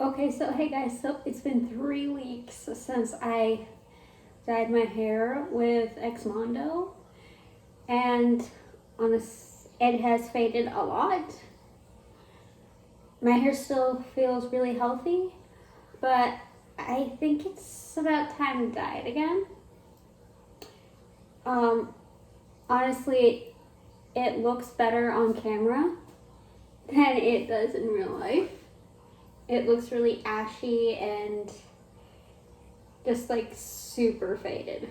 Okay, so hey guys, so it's been 3 weeks since I dyed my hair with XMONDO, and it has faded a lot. My hair still feels really healthy, but I think it's about time to dye it again. Honestly, it looks better on camera than it does in real life. It looks really ashy and just like super faded.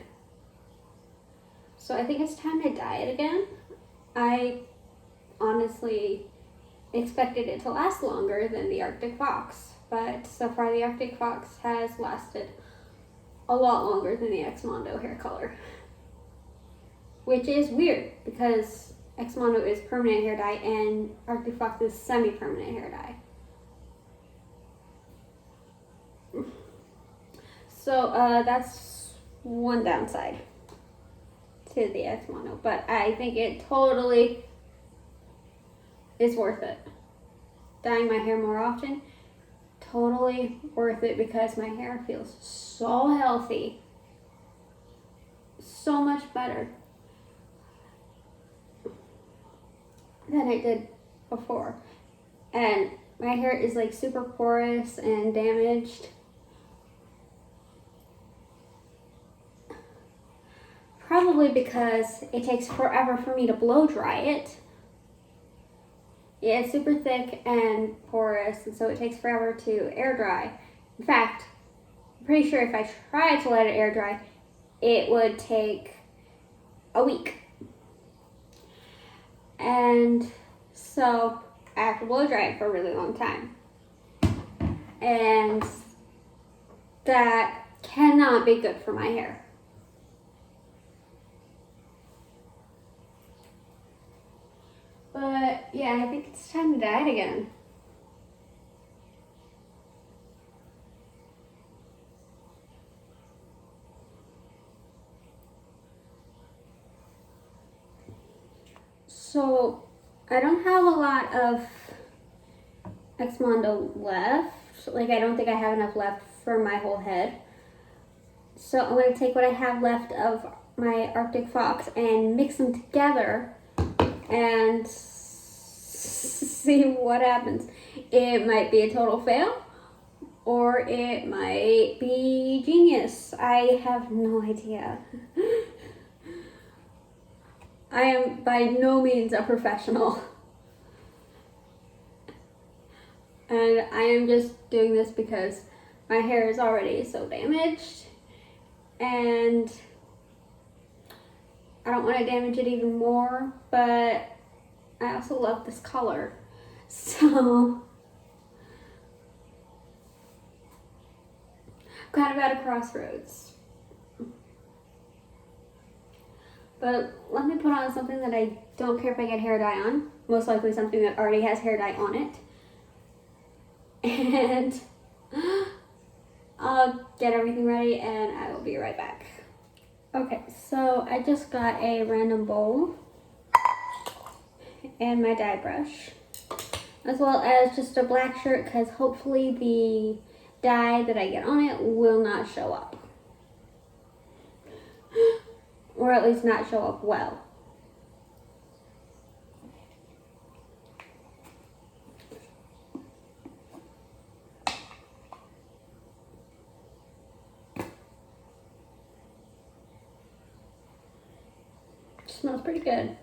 So I think it's time to dye it again. I honestly expected it to last longer than the Arctic Fox, but so far the Arctic Fox has lasted a lot longer than the XMONDO hair color. Which is weird because XMONDO is permanent hair dye and Arctic Fox is semi-permanent hair dye. So that's one downside to the XMONDO, but I think it totally is worth it. Dyeing my hair more often, totally worth it because my hair feels so healthy, so much better than it did before. And my hair is like super porous and damaged. Probably because it takes forever for me to blow dry it. Yeah, it's super thick and porous, and so it takes forever to air dry. In fact, I'm pretty sure if I tried to let it air dry, it would take a week. And so I have to blow dry it for a really long time. And that cannot be good for my hair. But yeah, I think it's time to dye it again. So I don't have a lot of XMONDO left. Like, I don't think I have enough left for my whole head. So I'm going to take what I have left of my Arctic Fox and mix them together and see what happens. It might be a total fail, or it might be genius. I have no idea. I am by no means a professional. And I am just doing this because my hair is already so damaged and I don't want to damage it even more, but I also love this color. So I'm kind of at a crossroads. But let me put on something that I don't care if I get hair dye on. Most likely something that already has hair dye on it. And I'll get everything ready and I will be right back. Okay, so I just got a random bowl and my dye brush, as well as just a black shirt because hopefully the dye that I get on it will not show up. Or at least not show up well. Smells pretty good.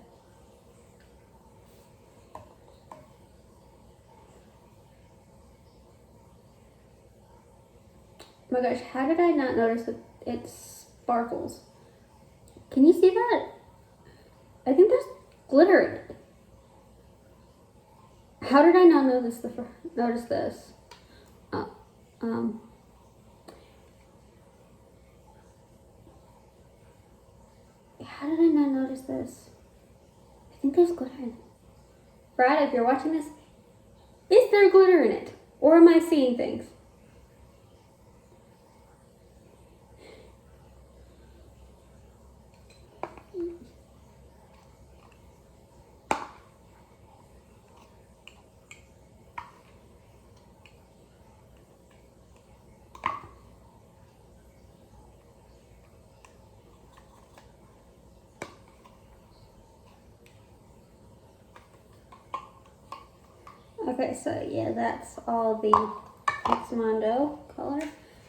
Oh my gosh, how did I not notice that it sparkles? Can you see that? I think there's glitter in it. How did I not notice this? How did I not notice this? I think there's glitter in it. Brad, if you're watching this, is there glitter in it? Or am I seeing things? Okay, so yeah, that's all the XMONDO color.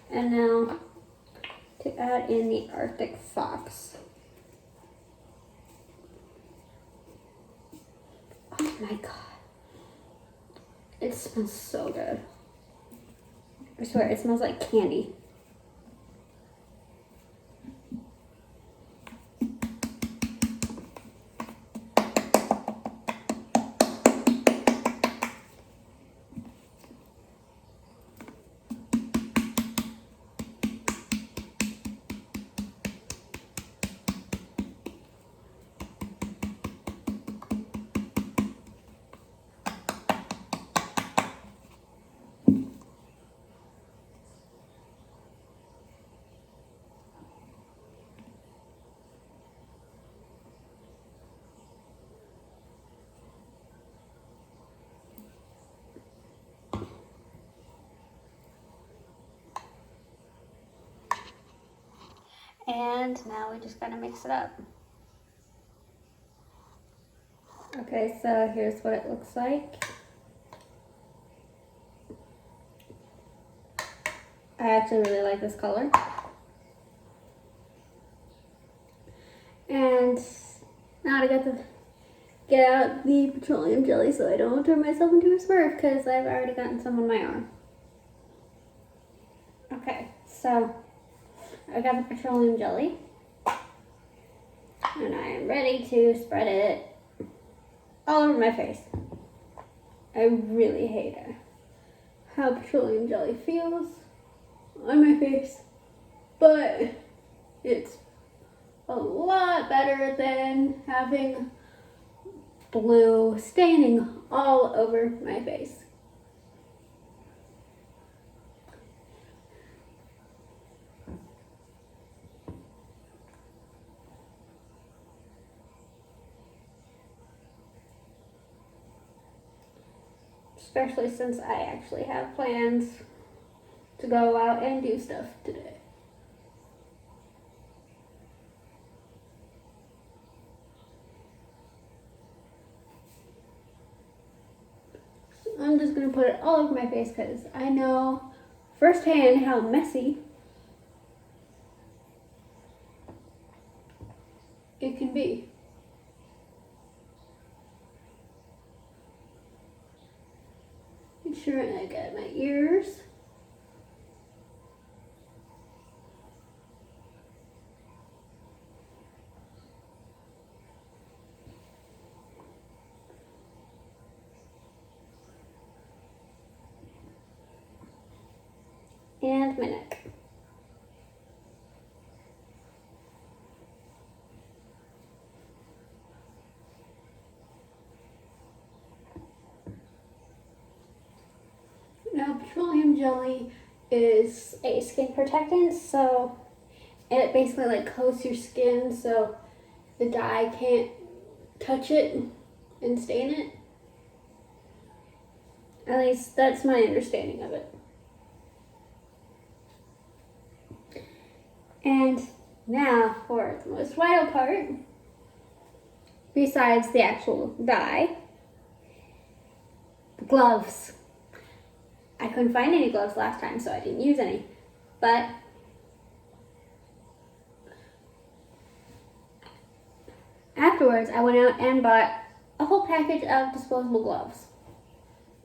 And now to add in the Arctic Fox. Oh my god. It smells so good. I swear, it smells like candy. And now we just gotta mix it up. Okay, so here's what it looks like. I actually really like this color. And now I got to get out the petroleum jelly so I don't turn myself into a Smurf because I've already gotten some on my arm. Okay, so I got the petroleum jelly and I am ready to spread it all over my face. I really hate it. How petroleum jelly feels on my face, but it's a lot better than having blue staining all over my face. Especially since I actually have plans to go out and do stuff today. I'm just gonna put it all over my face because I know firsthand how messy it can be. Make sure I got my ears. And my neck. Now, petroleum jelly is a skin protectant, so it basically like coats your skin so the dye can't touch it and stain it. At least that's my understanding of it. And now for the most vital part, besides the actual dye, the gloves. I couldn't find any gloves last time, so I didn't use any. But afterwards, I went out and bought a whole package of disposable gloves.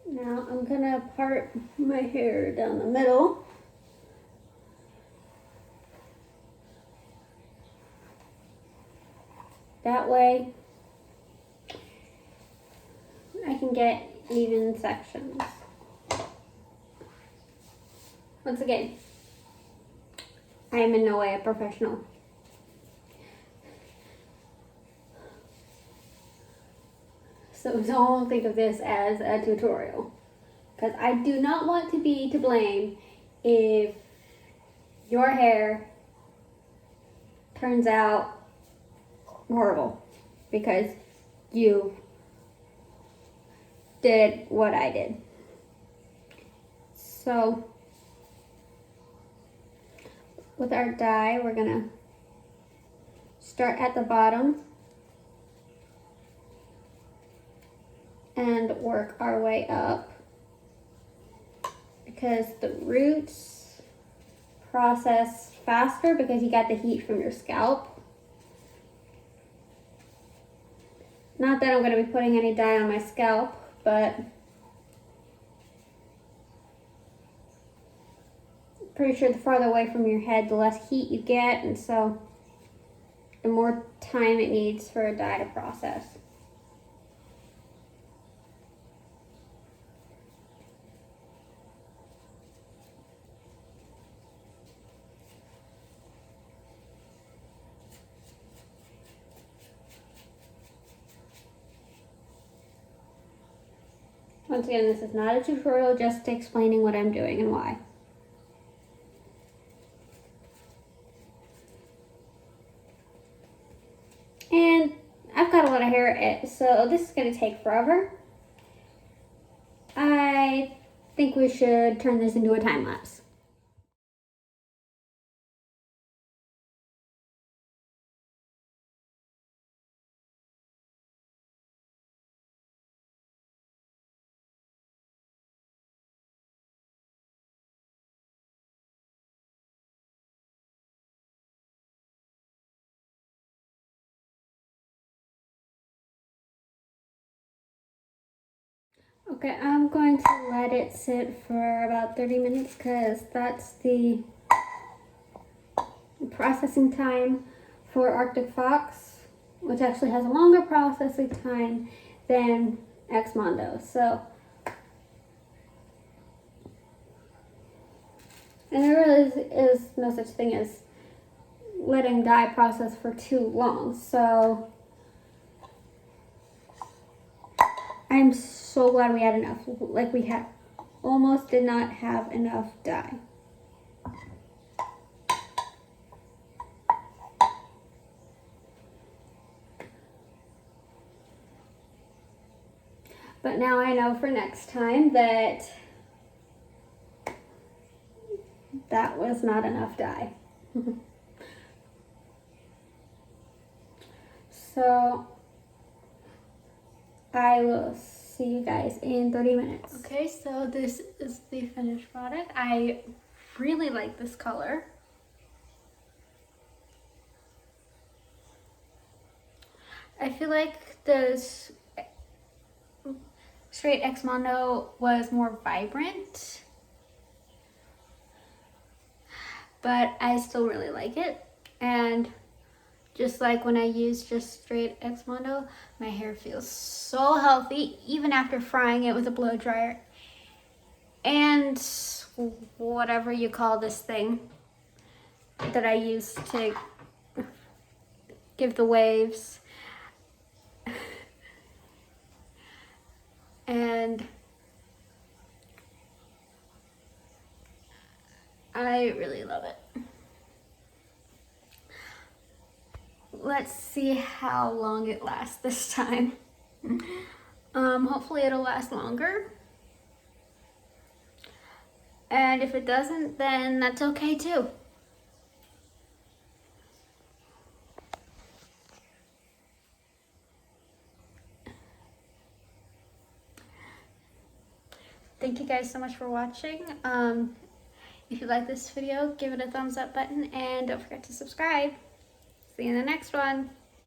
Now I'm gonna part my hair down the middle. That way I can get even sections. Once again, I am in no way a professional. So don't think of this as a tutorial, because I do not want to be to blame if your hair turns out horrible because you did what I did. So with our dye, we're gonna start at the bottom and work our way up, because the roots process faster because you got the heat from your scalp. Not that I'm going to be putting any dye on my scalp, but pretty sure the farther away from your head, the less heat you get, and so the more time it needs for a dye to process. Once again, this is not a tutorial, just explaining what I'm doing and why. And I've got a lot of hair, so this is going to take forever. I think we should turn this into a time lapse. Okay, I'm going to let it sit for about 30 minutes because that's the processing time for Arctic Fox, which actually has a longer processing time than XMONDO. So, and there really is no such thing as letting dye process for too long. So I'm so glad we had enough. Like, we had almost did not have enough dye. But now I know for next time that that was not enough dye. So I will see you guys in 30 minutes. Okay, so this is the finished product. I really like this color. I feel like this straight XMONDO was more vibrant, but I still really like it. And just like when I use just straight XMONDO, my hair feels so healthy, even after frying it with a blow dryer. And whatever you call this thing that I use to give the waves. And I really love it. Let's see how long it lasts this time. Hopefully it'll last longer. And if it doesn't, then that's okay too. Thank you guys so much for watching. If you like this video, give it a thumbs up button and don't forget to subscribe. See you in the next one.